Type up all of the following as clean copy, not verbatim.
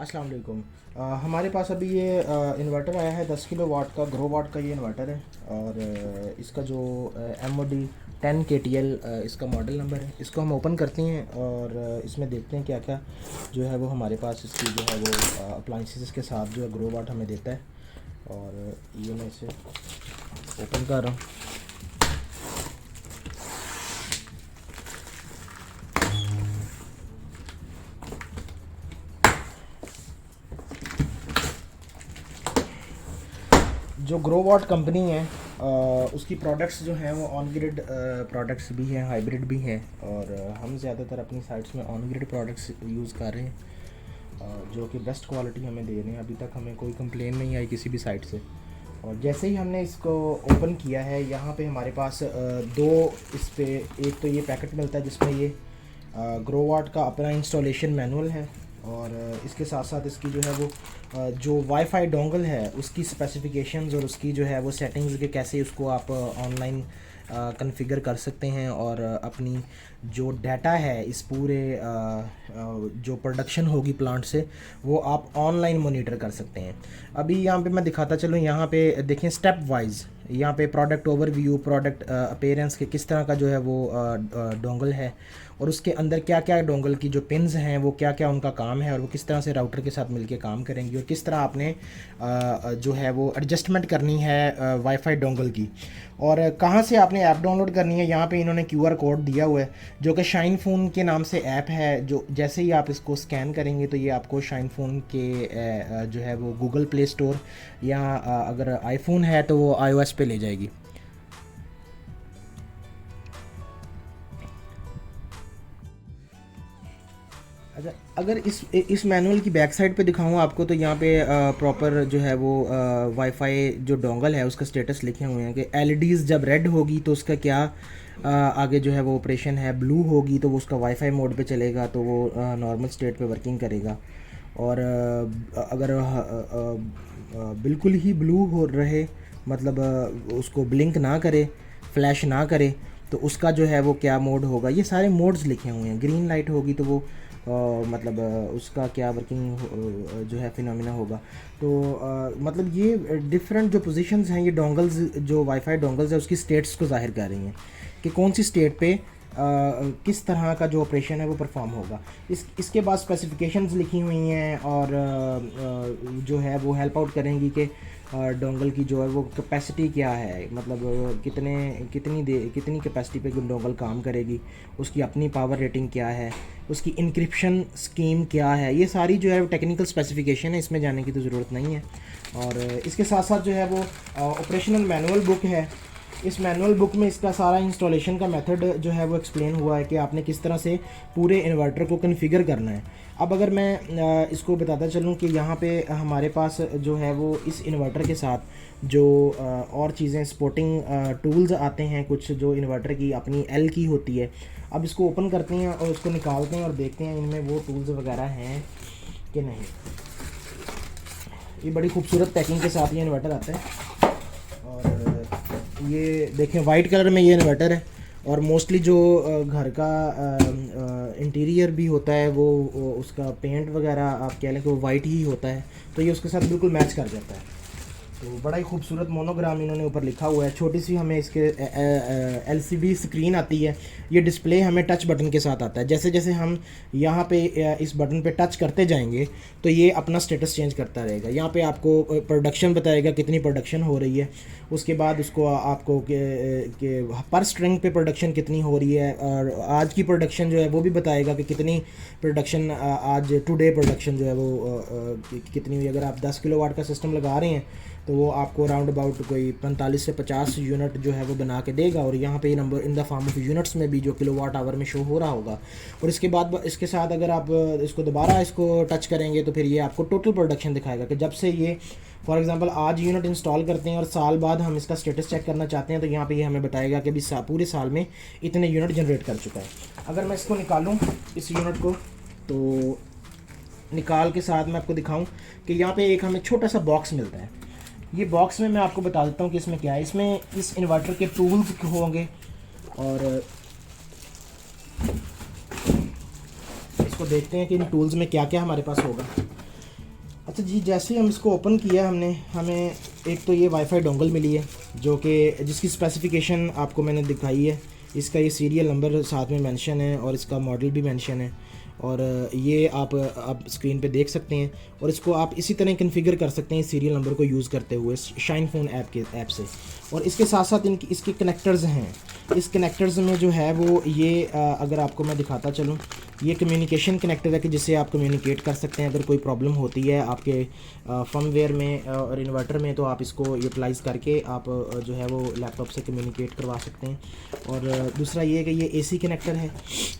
अस्सलाम वालेकुम। हमारे पास अभी ये इन्वर्टर आया है 10 किलो वाट का, ग्रो वाट का ये इन्वर्टर है। और इसका जो MOD 10 KTL इसका मॉडल नंबर है। इसको हम ओपन करते हैं और इसमें देखते हैं क्या क्या जो है वो हमारे पास इसकी जो है वो अप्लाइंसेस के साथ जो है ग्रो वाट हमें देता है। और ये मैं इसे ओपन कर रहा हूँ। जो ग्रो वॉट कंपनी है उसकी प्रोडक्ट्स जो हैं वो ऑन ग्रिड प्रोडक्ट्स भी हैं, हाइब्रिड भी हैं। और हम ज़्यादातर अपनी साइट्स में ऑन ग्रिड प्रोडक्ट्स यूज़ कर रहे हैं, जो कि बेस्ट क्वालिटी हमें दे रहे हैं। अभी तक हमें कोई कंप्लेन नहीं आई किसी भी साइट से। और जैसे ही हमने इसको ओपन किया है, यहाँ पे हमारे पास दो इस पे एक तो ये पैकेट मिलता है जिसमें ये ग्रो वाट का अपना इंस्टॉलेशन मैनुअल है। और इसके साथ साथ इसकी जो है वो जो वाईफाई डोंगल है उसकी स्पेसिफिकेशंस और उसकी जो है वो सेटिंग्स के कैसे उसको आप ऑनलाइन कॉन्फ़िगर कर सकते हैं। और अपनी जो डाटा है इस पूरे जो प्रोडक्शन होगी प्लांट से वो आप ऑनलाइन मॉनिटर कर सकते हैं। अभी यहाँ पे मैं दिखाता चलूँ, यहाँ पे देखें स्टेप वाइज यहाँ पे प्रोडक्ट ओवरव्यू, प्रोडक्ट अपीयरेंस के किस तरह का जो है वो डोंगल है और उसके अंदर क्या क्या डोंगल की जो पिन्स हैं वो क्या क्या उनका काम है और वो किस तरह से राउटर के साथ मिलके काम करेंगी और किस तरह आपने जो है वो एडजस्टमेंट करनी है वाईफाई डोंगल की और कहाँ से आपने ऐप डाउनलोड करनी है। यहाँ पे इन्होंने QR कोड दिया हुआ है जो कि शाइन फ़ोन के नाम से ऐप है। जो जैसे ही आप इसको स्कैन करेंगे तो ये आपको शाइन फ़ोन के जो है वो गूगल प्ले स्टोर या अगर आईफोन है तो वो iOS पे ले जाएगी। अच्छा, अगर इस मैनुअल की बैक साइड पे दिखाऊँ आपको तो यहाँ पे प्रॉपर जो है वो वाईफाई जो डोंगल है उसका स्टेटस लिखे हुए हैं कि LEDs जब रेड होगी तो उसका क्या आगे जो है वो ऑपरेशन है, ब्लू होगी तो वो उसका वाईफाई मोड पे चलेगा तो वो नॉर्मल स्टेट पे वर्किंग करेगा। और अगर बिल्कुल ही ब्लू हो रहे, मतलब उसको ब्लिंक ना करे, फ्लैश ना करे, तो उसका जो है वो क्या मोड होगा। ये सारे मोड्स लिखे हुए हैं। ग्रीन लाइट होगी तो वो मतलब उसका क्या वर्किंग जो है फिनोमिना होगा। तो मतलब ये डिफरेंट जो पोजीशंस हैं, ये डोंगल्स जो वाईफाई डोंगल्स है उसकी स्टेट्स को जाहिर कर रही हैं कि कौन सी स्टेट पे किस तरह का जो ऑपरेशन है वो परफॉर्म होगा। इसके बाद स्पेसिफिकेशंस लिखी हुई हैं और जो है वो हेल्प आउट करेंगी कि डोंगल की जो है वो कैपेसिटी क्या है, मतलब कितनी कैपेसिटी पे डोंगल काम करेगी, उसकी अपनी पावर रेटिंग क्या है, उसकी इंक्रिप्शन स्कीम क्या है। ये सारी जो है वो टेक्निकल स्पेसिफिकेशन है, इसमें जाने की तो ज़रूरत नहीं है। और इसके साथ साथ जो है वो ऑपरेशनल मैनुअल बुक है। इस मैनुअल बुक में इसका सारा इंस्टॉलेशन का मेथड जो है वो एक्सप्लेन हुआ है कि आपने किस तरह से पूरे इन्वर्टर को कॉन्फ़िगर करना है। अब अगर मैं इसको बताता चलूँ कि यहाँ पे हमारे पास जो है वो इस इन्वर्टर के साथ जो और चीज़ें सपोर्टिंग टूल्स आते हैं, कुछ जो इन्वर्टर की अपनी L की होती है। अब इसको ओपन करते हैं और उसको निकालते हैं और देखते हैं इनमें वो टूल्स वगैरह हैं कि नहीं। ये बड़ी खूबसूरत पैकिंग के साथ ये इन्वर्टर आता है। और ये देखें वाइट कलर में ये इन्वर्टर है और मोस्टली जो घर का इंटीरियर भी होता है वो उसका पेंट वगैरह आप कह लें कि वो वाइट ही होता है, तो ये उसके साथ बिल्कुल मैच कर जाता है। तो बड़ा ही खूबसूरत मोनोग्राम इन्होंने ऊपर लिखा हुआ है। छोटी सी हमें इसके LCD स्क्रीन आती है। ये डिस्प्ले हमें टच बटन के साथ आता है। जैसे जैसे हम यहाँ पे इस बटन पे टच करते जाएंगे तो ये अपना स्टेटस चेंज करता रहेगा। यहाँ पे आपको प्रोडक्शन बताएगा कितनी प्रोडक्शन हो रही है, उसके बाद उसको आपको के पर स्ट्रिंग पे प्रोडक्शन कितनी हो रही है और आज की प्रोडक्शन जो है वो भी बताएगा कि कितनी प्रोडक्शन आज टुडे प्रोडक्शन जो है वो कितनी हुई। अगर आप 10 किलोवाट का सिस्टम लगा रहे हैं तो वो आपको राउंड अबाउट कोई 45 से 50 यूनिट जो है वो बना के देगा। और यहाँ पे number in the form of units में भी जो किलोवाट आवर में शो हो रहा होगा। और इसके बाद इसके साथ अगर आप इसको दोबारा इसको टच करेंगे तो फिर ये आपको टोटल प्रोडक्शन दिखाएगा कि जब से ये फॉर एग्जांपल आज यूनिट इंस्टॉल करते हैं और साल बाद हम इसका स्टेटस चेक करना चाहते हैं तो यहाँ पे ये हमें बताएगा कि अभी पूरे साल में इतने यूनिट जनरेट कर चुका है। अगर मैं इसको निकालूँ इस यूनिट को, तो निकाल के साथ मैं आपको दिखाऊँ कि यहाँ पे एक हमें छोटा सा बॉक्स मिलता है। ये बॉक्स में मैं आपको बता देता हूँ कि इसमें क्या है। इसमें इस इन्वर्टर के टूल्स होंगे और इसको देखते हैं कि इन टूल्स में क्या क्या हमारे पास होगा। अच्छा जी, जैसे ही हम इसको ओपन किया हमने, हमें एक तो ये वाईफाई डोंगल मिली है जो कि जिसकी स्पेसिफिकेशन आपको मैंने दिखाई है। इसका ये सीरियल नंबर साथ में मेंशन है और इसका मॉडल भी मेंशन है, और ये आप स्क्रीन पे देख सकते हैं। और इसको आप इसी तरह कन्फिगर कर सकते हैं सीरियल नंबर को यूज़ करते हुए शाइन फ़ोन ऐप से। और इसके साथ साथ इसके कनेक्टर्स हैं। इस कनेक्टर्स में जो है वो ये अगर आपको मैं दिखाता चलूँ, ये कम्युनिकेशन कनेक्टर है कि जिससे आप कम्युनिकेट कर सकते हैं अगर कोई प्रॉब्लम होती है आपके फर्मवेयर में और इन्वर्टर में, तो आप इसको यूटिलाइज़ करके आप जो है वो लैपटॉप से कम्युनिकेट करवा सकते हैं। और दूसरा ये है कि ये एसी कनेक्टर है।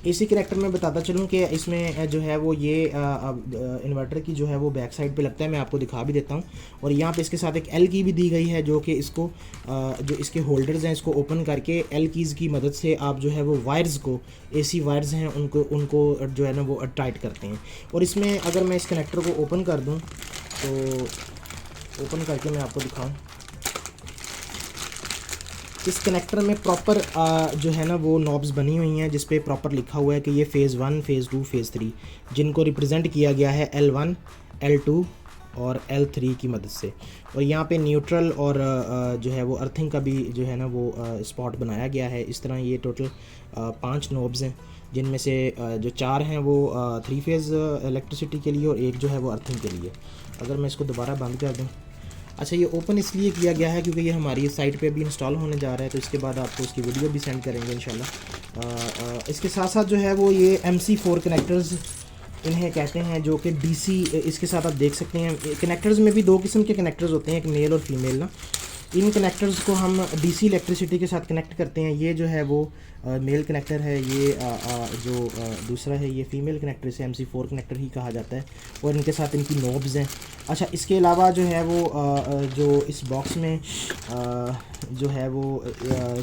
एसी कनेक्टर में बताता चलूँ कि इसमें जो है वो ये इन्वर्टर की जो है वो बैक साइड पे लगता है, मैं आपको दिखा भी देता हूँ। और यहाँ पे इसके साथ एक एल की भी दी गई है जो कि इसको जो इसके होल्डर्स हैं इसको ओपन करके एल कीज़ की मदद से आप जो है वो वायर्स को, एसी वायर्स हैं उनको जो है ना वो टाइट करते हैं। और इसमें अगर मैं इस कनेक्टर को ओपन कर दूं तो ओपन करके मैं आपको दिखाऊं, इस कनेक्टर में प्रॉपर जो है ना वो नॉब्स बनी हुई हैं जिस पे प्रॉपर लिखा हुआ है कि ये फ़ेज़ 1, फ़ेज़ 2, फ़ेज़ 3, जिनको रिप्रेजेंट किया गया है L1, L2 और L3 की मदद से। और यहाँ पे न्यूट्रल और जो है वो अर्थिंग का भी जो है ना वो स्पॉट बनाया गया है। इस तरह ये टोटल 5 नॉब्स हैं, जिनमें से जो 4 हैं वो 3 फेज़ इलेक्ट्रिसिटी के लिए और एक जो है वो अर्थिंग के लिए। अगर मैं इसको दोबारा बंद कर दूँ, अच्छा ये ओपन इसलिए किया गया है क्योंकि ये हमारी साइट पे अभी इंस्टॉल होने जा रहा है, तो इसके बाद आपको उसकी वीडियो भी सेंड करेंगे इंशाल्लाह। इसके साथ साथ जो है वो ये MC4 कनेक्टर्स इन्हें कहते हैं, जो कि DC, इसके साथ आप देख सकते हैं कनेक्टर्स में भी 2 किस्म के कनेक्टर्स होते हैं, एक मेल और फीमेल ना। इन कनेक्टर्स को हम DC इलेक्ट्रिसिटी के साथ कनेक्ट करते हैं। ये जो है वो मेल कनेक्टर है, ये जो दूसरा है ये फीमेल कनेक्टर, इसे MC4 कनेक्टर ही कहा जाता है। और इनके साथ इनकी नोब्स हैं। अच्छा, इसके अलावा जो है वो जो इस बॉक्स में जो है वो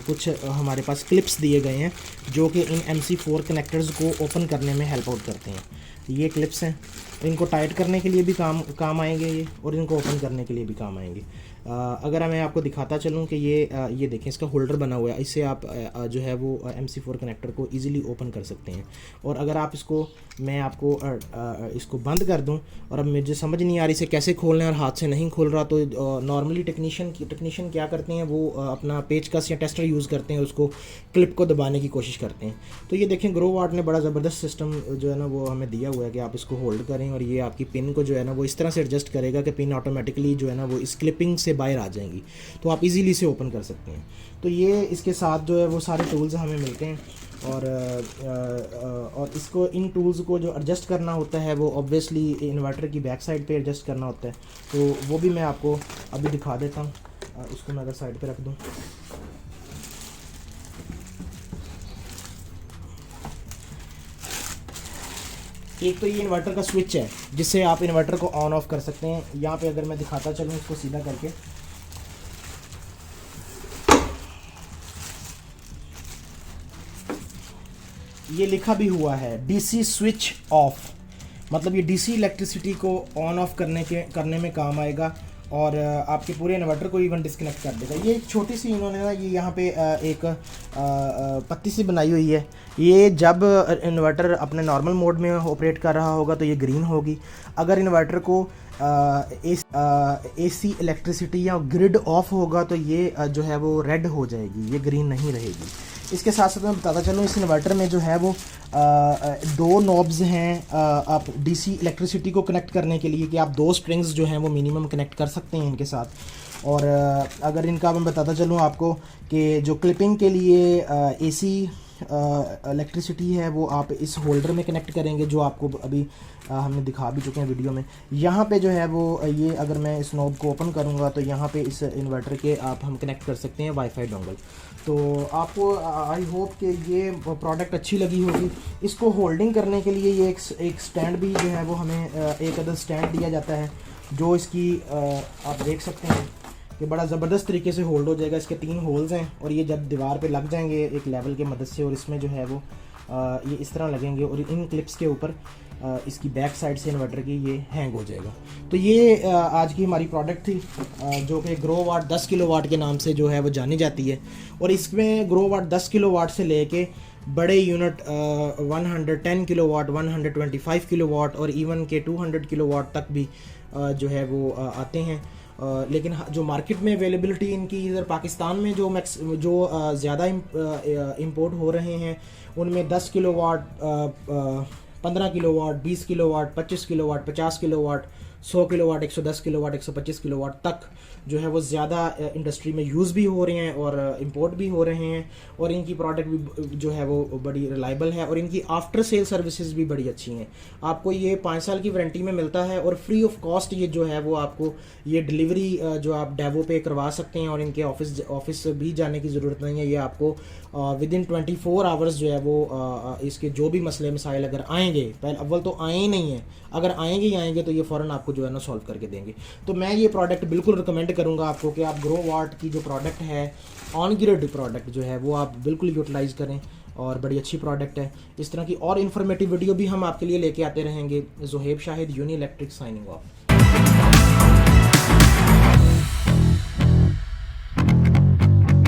कुछ हमारे पास क्लिप्स दिए गए हैं जो कि इन MC4 कनेक्टर्स को ओपन करने में हेल्प आउट करते हैं। ये क्लिप्स हैं, इनको टाइट करने के लिए भी काम आएंगे ये, और इनको ओपन करने के लिए भी काम आएंगे। अगर मैं आपको दिखाता चलूँ कि ये देखें, इसका होल्डर बना हुआ है, इससे आप जो है वो MC4 कनेक्टर को इजीली ओपन कर सकते हैं। और अगर आप मैं आपको इसको बंद कर दूं और अब मुझे समझ नहीं आ रही इसे कैसे खोलना है और हाथ से नहीं खोल रहा, तो नॉर्मली टेक्नीशियन क्या करते हैं, वो अपना पेचकस या टेस्टर यूज़ करते हैं, उसको क्लिप को दबाने की कोशिश करते हैं। तो ये देखें, ग्रो वाट ने बड़ा ज़बरदस्त सिस्टम जो है ना वो हमें दिया हुआ है कि आप इसको होल्ड करें और ये आपकी पिन को जो है ना वो इस तरह से एडजस्ट करेगा कि पिन ऑटोमेटिकली जो है ना वो इस क्लिपिंग से बाहर आ जाएंगी, तो आप इजीली से ओपन कर सकते हैं। तो ये इसके साथ जो है वो सारे टूल्स हमें मिलते हैं। और इसको, इन टूल्स को जो एडजस्ट करना होता है वो ऑब्वियसली इन्वर्टर की बैक साइड पे एडजस्ट करना होता है, तो वो भी मैं आपको अभी दिखा देता हूँ। इसको मैं अगर साइड पे रख दूँ, एक तो ये इन्वर्टर का स्विच है जिससे आप इन्वर्टर को ऑन ऑफ कर सकते हैं। यहाँ पे अगर मैं दिखाता चलूँ इसको सीधा करके, ये लिखा भी हुआ है DC स्विच ऑफ, मतलब ये DC इलेक्ट्रिसिटी को ऑन ऑफ करने में काम आएगा और आपके पूरे इन्वर्टर को इवन डिस्कनेक्ट कर देगा। ये एक छोटी सी इन्होंने ना ये यहाँ पे एक पत्ती सी बनाई हुई है। ये जब इन्वर्टर अपने नॉर्मल मोड में ऑपरेट कर रहा होगा तो ये ग्रीन होगी। अगर इन्वर्टर को AC इलेक्ट्रिसिटी या ग्रिड ऑफ होगा तो ये जो है वो रेड हो जाएगी, ये ग्रीन नहीं रहेगी। इसके साथ साथ मैं बताता चलूँ, इस इन्वर्टर में जो है वो 2 नॉब्स हैं आप DC इलेक्ट्रिसिटी को कनेक्ट करने के लिए, कि आप 2 स्ट्रिंग्स जो हैं वो मिनिमम कनेक्ट कर सकते हैं इनके साथ। और अगर इनका मैं बताता चलूँ आपको कि जो क्लिपिंग के लिए AC इलेक्ट्रिसिटी है वो आप इस होल्डर में कनेक्ट करेंगे, जो आपको अभी हमने दिखा भी चुके हैं वीडियो में। यहाँ पे जो है वो ये अगर मैं इस नॉब को ओपन करूँगा तो यहाँ पे इस इन्वर्टर के हम कनेक्ट कर सकते हैं वाईफाई डोंगल। तो आपको आई होप कि ये प्रोडक्ट अच्छी लगी होगी। इसको होल्डिंग करने के लिए ये एक स्टैंड भी जो है वो हमें एक अदर स्टैंड दिया जाता है, जो इसकी आप देख सकते हैं कि बड़ा ज़बरदस्त तरीके से होल्ड हो जाएगा। इसके 3 होल्स हैं और ये जब दीवार पे लग जाएंगे एक लेवल के मदद से, और इसमें जो है वो ये इस तरह लगेंगे और इन क्लिप्स के ऊपर इसकी बैक साइड से इन्वर्टर की ये हैंग हो जाएगा। तो ये आज की हमारी प्रोडक्ट थी जो कि ग्रो वाट 10 किलोवाट के नाम से जो है वो जानी जाती है। और इसमें ग्रो वाट 10 किलोवाट से लेके बड़े यूनिट 110 किलोवाट, 125 किलोवाट और इवन के 200 किलोवाट तक भी जो है वो आते हैं। लेकिन जो मार्केट में अवेलेबिलिटी इनकी इधर पाकिस्तान में जो ज़्यादा इंपोर्ट हो रहे हैं उनमें 10 kilowatt, 15 kilowatt, 20 kilowatt, 25 kilowatt, 50 kilowatt, 100 kilowatt, 110 kilowatt, 125 kilowatt तक जो है वो ज़्यादा इंडस्ट्री में यूज़ भी हो रहे हैं और इंपोर्ट भी हो रहे हैं। और इनकी प्रोडक्ट भी जो है वो बड़ी रिलायबल है और इनकी आफ्टर सेल सर्विसेज भी बड़ी अच्छी हैं। आपको ये 5 साल की वारंटी में मिलता है और फ्री ऑफ कॉस्ट ये जो है वो आपको ये डिलीवरी जो आप डेवो पे करवा सकते हैं और इनके ऑफिस भी जाने की ज़रूरत नहीं है। ये आपको विद इन 24 आवर्स जो है वो इसके जो भी मसले मसाइल अगर आएंगे, पहले अव्वल तो आए ही नहीं हैं, अगर आएंगे ही आएंगे तो ये फ़ौरन आपको जो है ना सॉल्व करके देंगे। तो मैं ये प्रोडक्ट बिल्कुल रिकमेंड करूँगा आपको कि आप ग्रो वाट की जो प्रोडक्ट है, ऑन ग्रिड प्रोडक्ट जो है वो आप बिल्कुल यूटिलाइज़ करें और बड़ी अच्छी प्रोडक्ट है। इस तरह की और इन्फॉर्मेटिव वीडियो भी हम आपके लिए लेके आते रहेंगे। Zuhaib Shahid, Uni Electric, signing of.